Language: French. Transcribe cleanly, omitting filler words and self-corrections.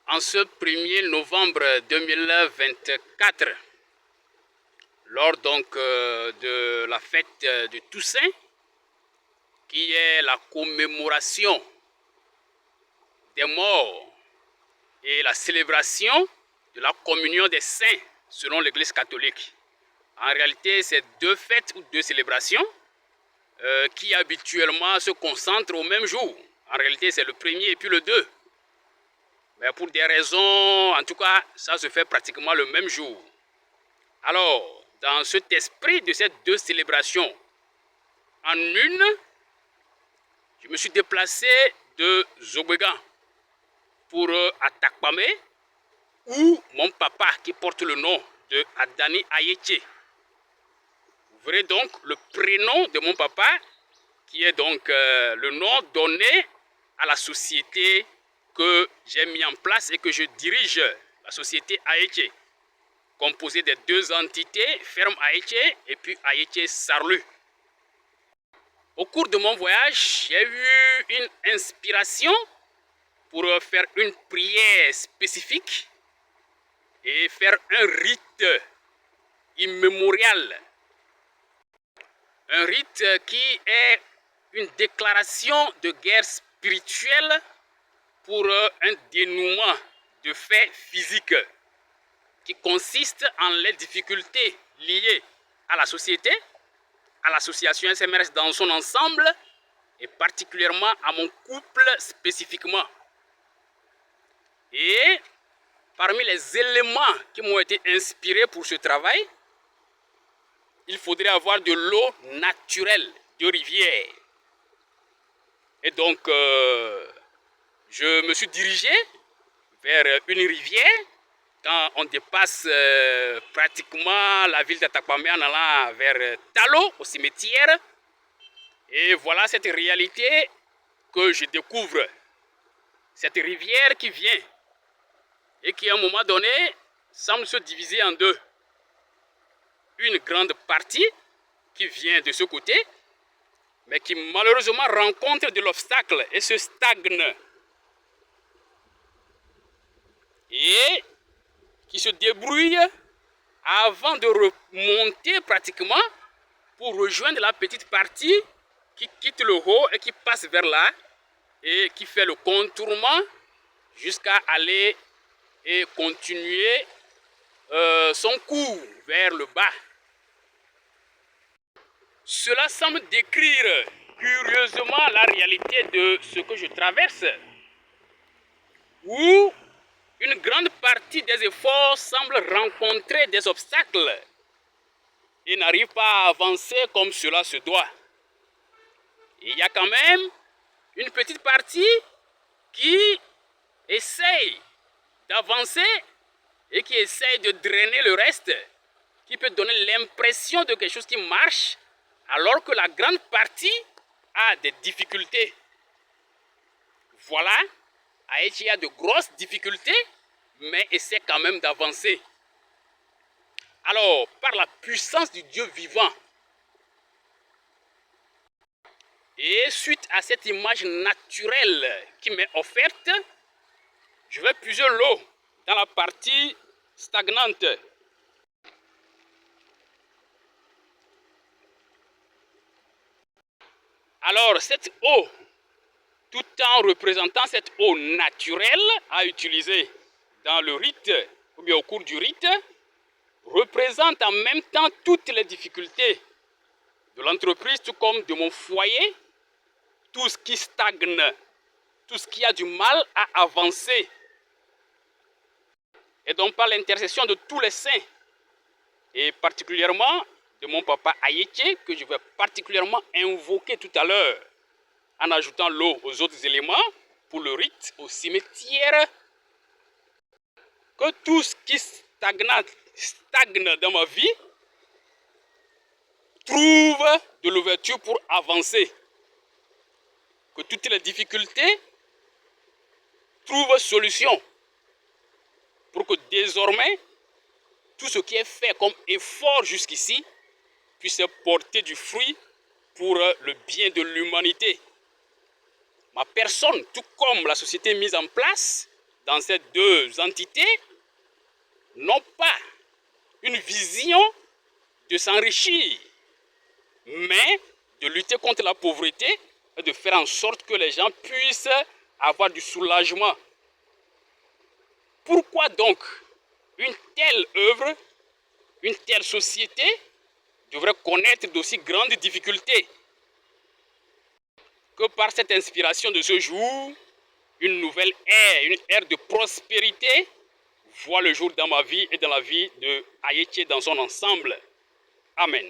En ce 1er novembre 2024, lors donc de la fête de Toussaint, qui est la commémoration des morts et la célébration de la communion des saints selon l'Église catholique. En réalité, c'est deux fêtes ou deux célébrations qui habituellement se concentrent au même jour. En réalité, c'est le 1er et puis le 2. Mais pour des raisons, en tout cas, ça se fait pratiquement le même jour. Alors, dans cet esprit de ces deux célébrations, en une, je me suis déplacé de Zobega pour Atakpame, où mon papa, qui porte le nom de Adani Ayeche. Vous verrez donc le prénom de mon papa, qui est donc le nom donné à la société que j'ai mis en place et que je dirige, la société Ayeche, composée des deux entités, Ferme Ayeche et puis Ayeche Sarlu. Au cours de mon voyage, j'ai eu une inspiration pour faire une prière spécifique et faire un rite immémorial. Un rite qui est une déclaration de guerre spirituelle pour un dénouement de faits physiques qui consiste en les difficultés liées à la société, à l'association SMRS dans son ensemble et particulièrement à mon couple spécifiquement. Et parmi les éléments qui m'ont été inspirés pour ce travail, il faudrait avoir de l'eau naturelle de rivière. Et donc, je me suis dirigé vers une rivière. Quand on dépasse pratiquement la ville d'Atakpame en allant vers Talo, au cimetière. Et voilà cette réalité que je découvre. Cette rivière qui vient et qui à un moment donné semble se diviser en deux. Une grande partie qui vient de ce côté, mais qui malheureusement rencontre de l'obstacle et se stagne. Et qui se débrouille avant de remonter pratiquement pour rejoindre la petite partie qui quitte le haut et qui passe vers là et qui fait le contournement jusqu'à aller et continuer son cours vers le bas. Cela semble décrire curieusement la réalité de ce que je traverse, où une grande partie des efforts semble rencontrer des obstacles et n'arrive pas à avancer comme cela se doit. Et il y a quand même une petite partie qui essaye d'avancer et qui essaye de drainer le reste, qui peut donner l'impression de quelque chose qui marche, alors que la grande partie a des difficultés. Voilà, Ayeche a de grosses difficultés, mais essaie quand même d'avancer. Alors, par la puissance du Dieu vivant, et suite à cette image naturelle qui m'est offerte, je vais puiser l'eau dans la partie stagnante. Alors, cette eau, tout en représentant cette eau naturelle à utiliser dans le rite, ou bien au cours du rite, représente en même temps toutes les difficultés de l'entreprise, tout comme de mon foyer, tout ce qui stagne, tout ce qui a du mal à avancer. Et donc par l'intercession de tous les saints, et particulièrement de mon papa Ayeche, que je vais particulièrement invoquer tout à l'heure, en ajoutant l'eau aux autres éléments, pour le rite au cimetière, que tout ce qui stagne dans ma vie trouve de l'ouverture pour avancer. Que toutes les difficultés trouvent solution. Pour que désormais, tout ce qui est fait comme effort jusqu'ici puisse porter du fruit pour le bien de l'humanité. Ma personne, tout comme la société mise en place, dans ces deux entités n'ont pas une vision de s'enrichir, mais de lutter contre la pauvreté et de faire en sorte que les gens puissent avoir du soulagement. Pourquoi donc une telle œuvre, une telle société devrait connaître d'aussi grandes difficultés? Que par cette inspiration de ce jour, une nouvelle ère, une ère de prospérité voit le jour dans ma vie et dans la vie de Haïti dans son ensemble. Amen.